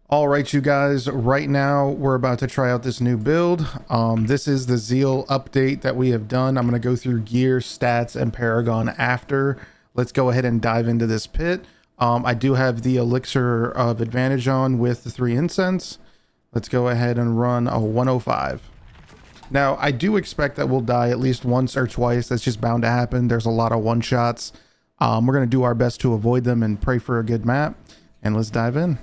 All right, you guys, right now we're about to try out this new build. This is the Zeal update that we have done. I'm going to go through gear, stats, and Paragon after. Let's go ahead and dive into this pit. I do have the Elixir of Advantage on with the 3 incense. Let's go ahead and run a 105. Now, I do expect that we'll die at least once or twice. That's just bound to happen. There's a lot of one-shots. We're going to do our best to avoid them and pray for a good map. And let's dive in.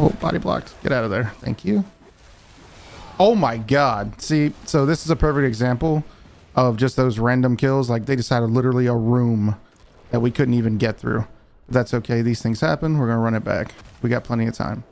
Oh, body blocked. Get out of there. Thank you. Oh my god. See, so this is a perfect example of just those random kills. Like, they just had literally a room that we couldn't even get through. But that's okay. These things happen. We're going to run it back. We got plenty of time.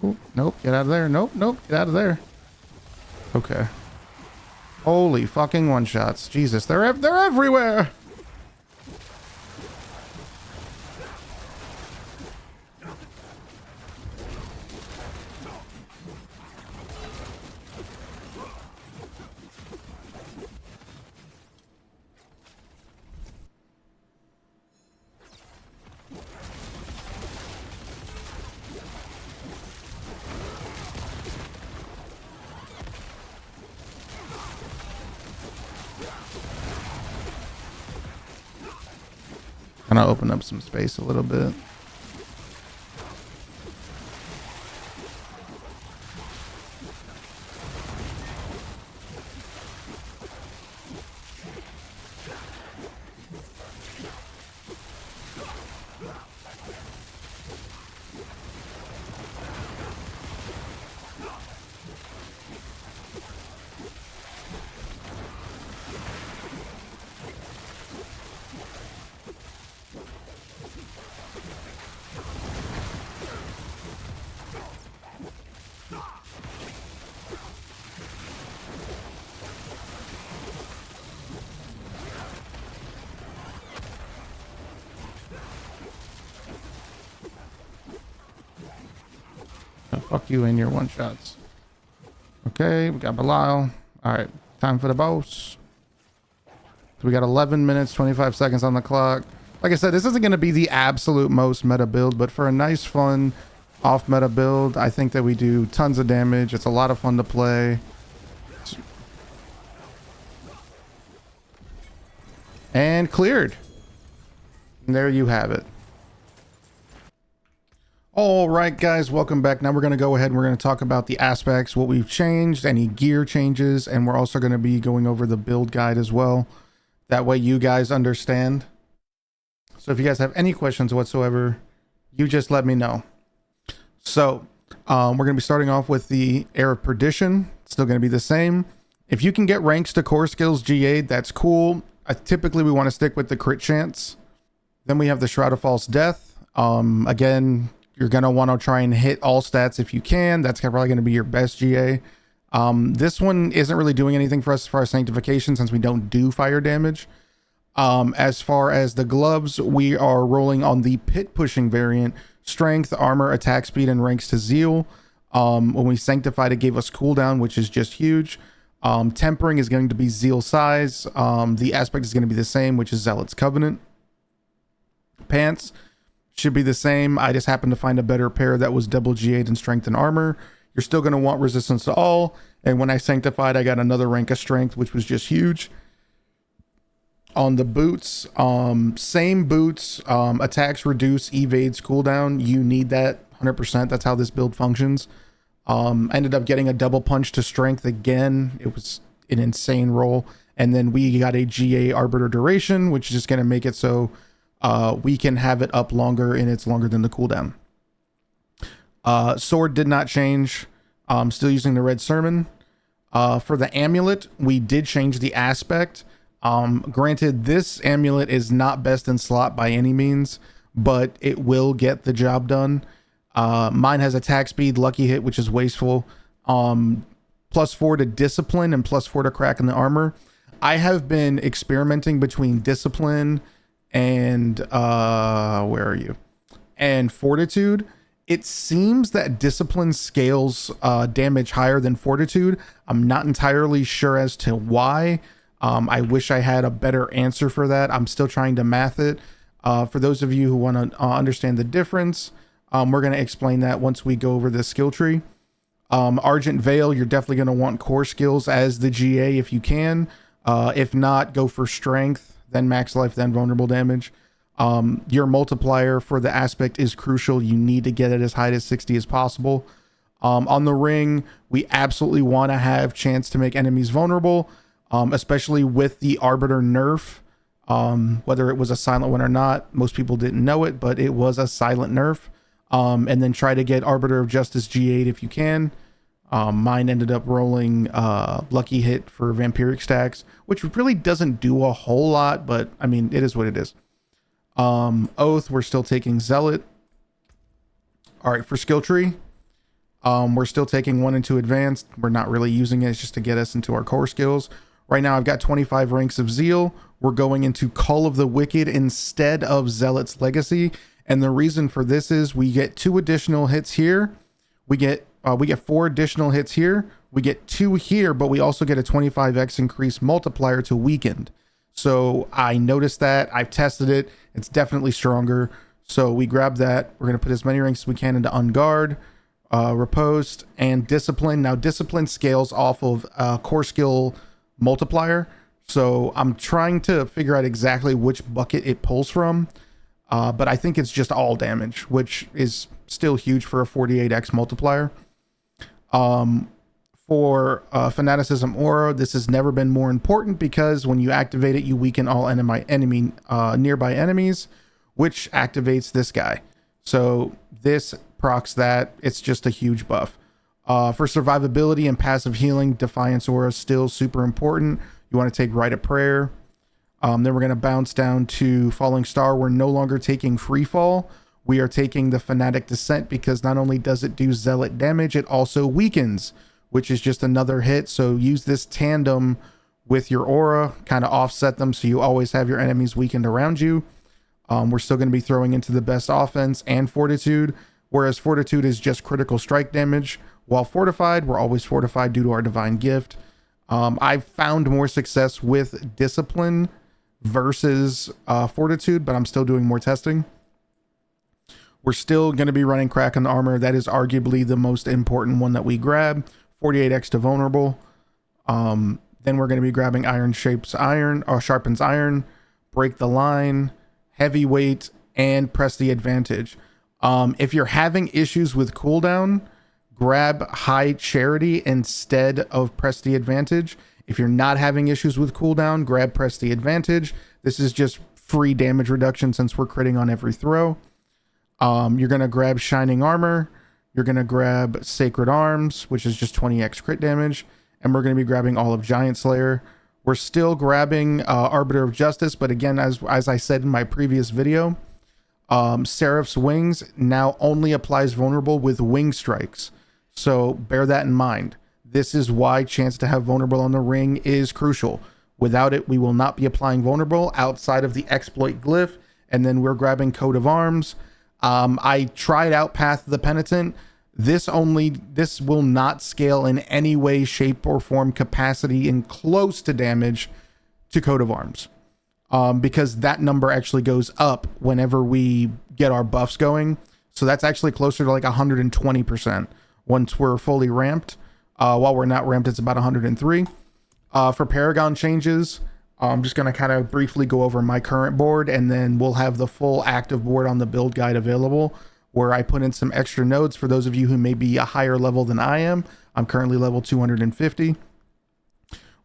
Ooh, nope, get out of there. Nope, nope, get out of there. Okay. Holy fucking one-shots. Jesus, they're everywhere. Gonna open up some space a little bit. Fuck you and your one-shots. Okay, we got Belial. Alright, time for the boss. So we got 11 minutes, 25 seconds on the clock. Like I said, this isn't going to be the absolute most meta build, but for a nice, fun, off-meta build, I think that we do tons of damage. It's a lot of fun to play. And cleared. And there you have it. All right, guys, welcome back. Now we're going to go ahead and we're going to talk about the aspects, what we've changed, any gear changes, and we're also going to be going over the build guide as well. That way you guys understand. So if you guys have any questions whatsoever, you just let me know. So we're going to be starting off with the Air of Perdition. It's still going to be the same. If you can get ranks to core skills GA, that's cool. Typically, we want to stick with the crit chance. Then we have the Shroud of False Death. Again, you're going to want to try and hit all stats if you can. That's probably going to be your best GA. This one isn't really doing anything for us as far as sanctification since we don't do fire damage. As far as the gloves, we are rolling on the pit pushing variant. Strength, armor, attack speed, and ranks to Zeal. When we sanctified, it gave us cooldown, which is just huge. Tempering is going to be Zeal size. The aspect is going to be the same, which is Zealot's Covenant. Pants should be the same. I just happened to find a better pair that was double G8 in strength and armor. You're still going to want resistance to all. And when I sanctified, I got another rank of strength, which was just huge. On the boots, same boots, attacks reduce, evades cooldown. You need that 100%. That's how this build functions. Ended up getting a double punch to strength again. It was an insane roll. And then we got a GA Arbiter duration, which is just going to make it so we can have it up longer, and it's longer than the cooldown. Sword did not change. Still using the red sermon. For the amulet, we did change the aspect. Granted, this amulet is not best in slot by any means, but it will get the job done. Mine has attack speed, lucky hit, which is wasteful. +4 to discipline and +4 to crack in the armor. I have been experimenting between discipline and where are you? And fortitude. It seems that discipline scales damage higher than fortitude. I'm not entirely sure as to why. I wish I had a better answer for that. I'm still trying to math it. For those of you who want to understand the difference, we're going to explain that once we go over the skill tree. Argent Veil, you're definitely going to want core skills as the GA if you can. If not, go for strength, then max life, then vulnerable damage. Your multiplier for the aspect is crucial. You need to get it as high as 60 as possible. On the ring, we absolutely want to have chance to make enemies vulnerable, especially with the Arbiter nerf. Whether it was a silent one or not, most people didn't know it, but it was a silent nerf. And then try to get Arbiter of Justice G8 if you can. Mine ended up rolling lucky hit for vampiric stacks, which really doesn't do a whole lot, but I mean, it is what it is. Oath, we're still taking Zealot. All right, for skill tree, we're still taking 1 and 2 advanced. We're not really using it. It's just to get us into our core skills. Right now, I've got 25 ranks of Zeal. We're going into Call of the Wicked instead of Zealot's Legacy. And the reason for this is we get 2 additional hits here. We get 4 additional hits here. We get 2 here, but we also get a 25x increase multiplier to weakened. So I noticed that. I've tested it. It's definitely stronger. So we grab that. We're going to put as many ranks as we can into Unguard, Riposte, and Discipline. Now, Discipline scales off of core skill multiplier. So I'm trying to figure out exactly which bucket it pulls from. But I think it's just all damage, which is still huge for a 48x multiplier. For Fanaticism Aura, this has never been more important because when you activate it, you weaken all nearby enemies, which activates this guy. So this procs that. It's just a huge buff. For survivability and passive healing, Defiance Aura is still super important. You want to take Rite of Prayer. Then we're going to bounce down to Falling Star. We're no longer taking Free Fall. We are taking the Fanatic Descent because not only does it do Zealot damage, it also weakens, which is just another hit. So use this tandem with your aura, kind of offset them so you always have your enemies weakened around you. We're still going to be throwing into the best offense and Fortitude, whereas Fortitude is just critical strike damage. While Fortified, we're always fortified due to our Divine Gift. I've found more success with Discipline versus Fortitude, but I'm still doing more testing. We're still going to be running Crack on the Armor. That is arguably the most important one that we grab. 48x to vulnerable. Then we're going to be grabbing Iron Shapes Iron, or Sharpens Iron, Break the Line, Heavyweight, and Press the Advantage. If you're having issues with cooldown, grab High Charity instead of Press the Advantage. If you're not having issues with cooldown, grab Press the Advantage. This is just free damage reduction since we're critting on every throw. You're going to grab Shining Armor. You're going to grab Sacred Arms, which is just 20x crit damage. And we're going to be grabbing all of Giant Slayer. We're still grabbing Arbiter of Justice. But again, as I said in my previous video, Seraph's Wings now only applies vulnerable with wing strikes. So bear that in mind. This is why chance to have vulnerable on the ring is crucial. Without it, we will not be applying vulnerable outside of the exploit glyph. And then we're grabbing Coat of Arms. I tried out Path of the Penitent. This will not scale in any way, shape, or form, capacity, and close to damage to Coat of Arms. Because that number actually goes up whenever we get our buffs going. So that's actually closer to like 120%. once we're fully ramped. While we're not ramped, it's about 103. For Paragon changes, I'm just going to kind of briefly go over my current board, and then we'll have the full active board on the build guide available, where I put in some extra nodes for those of you who may be a higher level than I am. I'm currently level 250.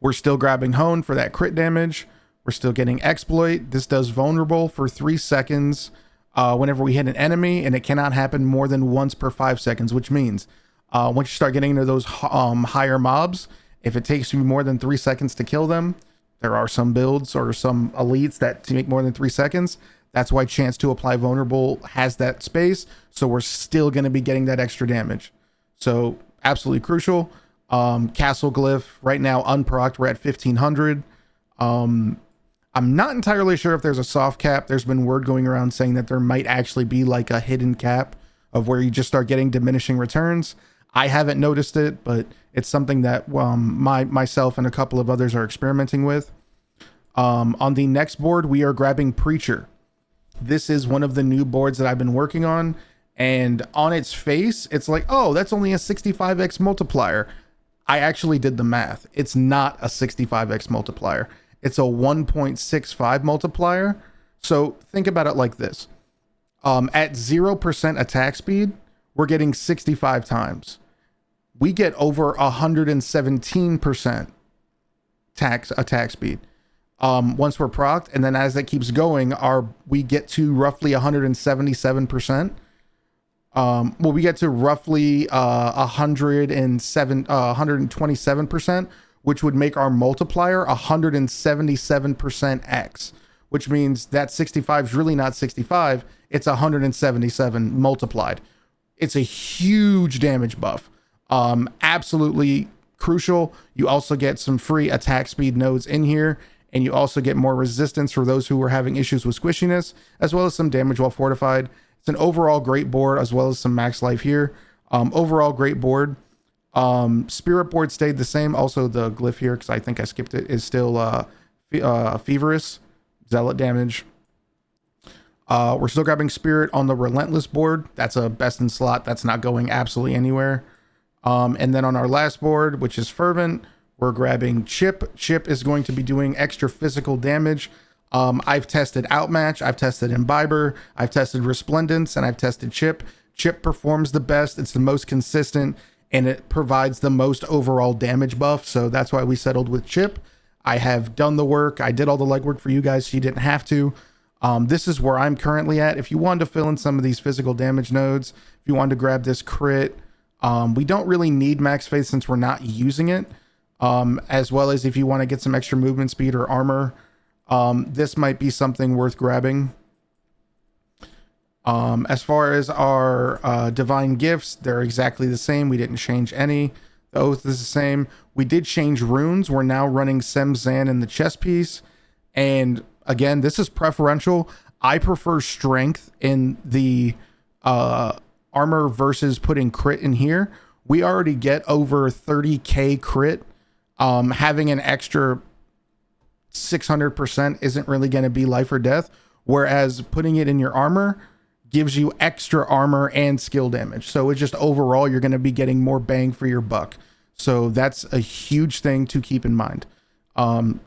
We're still grabbing Hone for that crit damage. We're still getting Exploit. This does vulnerable for 3 seconds whenever we hit an enemy, and it cannot happen more than once per 5 seconds, which means once you start getting into those higher mobs, if it takes you more than 3 seconds to kill them, there are some builds or some elites that take more than 3 seconds. That's why chance to apply vulnerable has that space. So we're still going to be getting that extra damage. So absolutely crucial. Castle Glyph right now unprocced. We're at 1500. I'm not entirely sure if there's a soft cap. There's been word going around saying that there might actually be like a hidden cap of where you just start getting diminishing returns. I haven't noticed it, but it's something that myself and a couple of others are experimenting with. On the next board, we are grabbing Preacher. This is one of the new boards that I've been working on, and on its face, it's like, oh, that's only a 65x multiplier. I actually did the math. It's not a 65x multiplier. It's a 1.65 multiplier. So think about it like this. At 0% attack speed, we're getting 65 times. We get over 117% attack speed once we're procced, and then as that keeps going, we get to roughly 177%. We get to roughly 127%, which would make our multiplier 177% X, which means that 65 is really not 65, it's 177 multiplied. It's a huge damage buff. Absolutely crucial. You also get some free attack speed nodes in here, and you also get more resistance for those who are having issues with squishiness, as well as some damage while fortified. It's an overall great board, as well as some max life here. Overall great board. Spirit board stayed the same. Also the glyph here, because I think I skipped it, is still Feverous, Zealot damage. We're still grabbing Spirit on the Relentless board. That's a best in slot. That's not going absolutely anywhere. And then on our last board, which is Fervent, we're grabbing Chip. Chip is going to be doing extra physical damage. I've tested Outmatch, I've tested Imbiber, I've tested Resplendence, and I've tested Chip. Chip performs the best, it's the most consistent, and it provides the most overall damage buff. So that's why we settled with Chip. I have done the work. I did all the legwork for you guys, so you didn't have to. This is where I'm currently at. If you wanted to fill in some of these physical damage nodes, if you wanted to grab this crit, we don't really need max faith since we're not using it. As well as if you want to get some extra movement speed or armor, this might be something worth grabbing. As far as our divine gifts, they're exactly the same. We didn't change any. The oath is the same. We did change runes. We're now running Semzan in the chest piece. And again, this is preferential. I prefer strength in the armor versus putting crit in here. We already get over 30k crit. Having an extra 600% isn't really going to be life or death, whereas putting it in your armor gives you extra armor and skill damage. So it's just overall, you're going to be getting more bang for your buck. So that's a huge thing to keep in mind.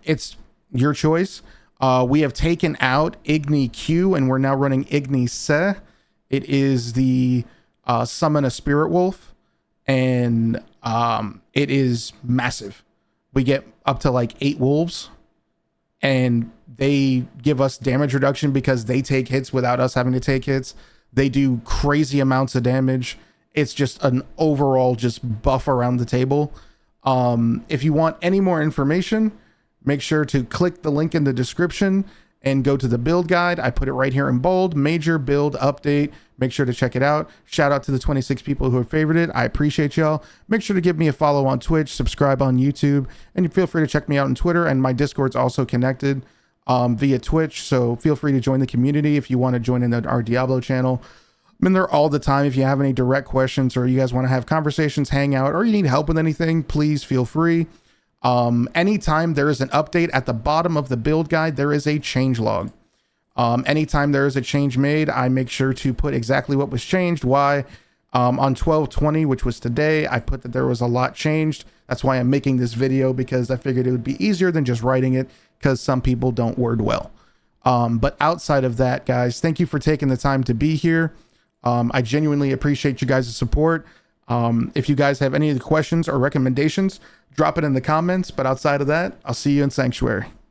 It's your choice. We have taken out Igni Q and we're now running Igni Se. It is the summon a spirit wolf, and it is massive. We get up to like 8 wolves, and they give us damage reduction because they take hits without us having to take hits. They do crazy amounts of damage. It's just an overall just buff around the table. If you want any more information, make sure to click the link in the description and go to the build guide. I put it right here in bold, major build update. Make sure to check it out. Shout out to the 26 people who have favored it. I appreciate y'all. Make sure to give me a follow on Twitch, subscribe on YouTube, and feel free to check me out on Twitter. And my Discord's also connected via Twitch. So feel free to join the community if you want to join in our Diablo channel. I'm in there all the time. If you have any direct questions or you guys want to have conversations, hang out, or you need help with anything, please feel free. Anytime there is an update at the bottom of the build guide, there is a change log. Anytime there is a change made, I make sure to put exactly what was changed, why, On 12/20, which was today, I put that there was a lot changed. That's why I'm making this video, because I figured it would be easier than just writing it, because some people don't word well. But outside of that, guys, thank you for taking the time to be here. I genuinely appreciate you guys' support. If you guys have any questions or recommendations, drop it in the comments. But outside of that, I'll see you in Sanctuary.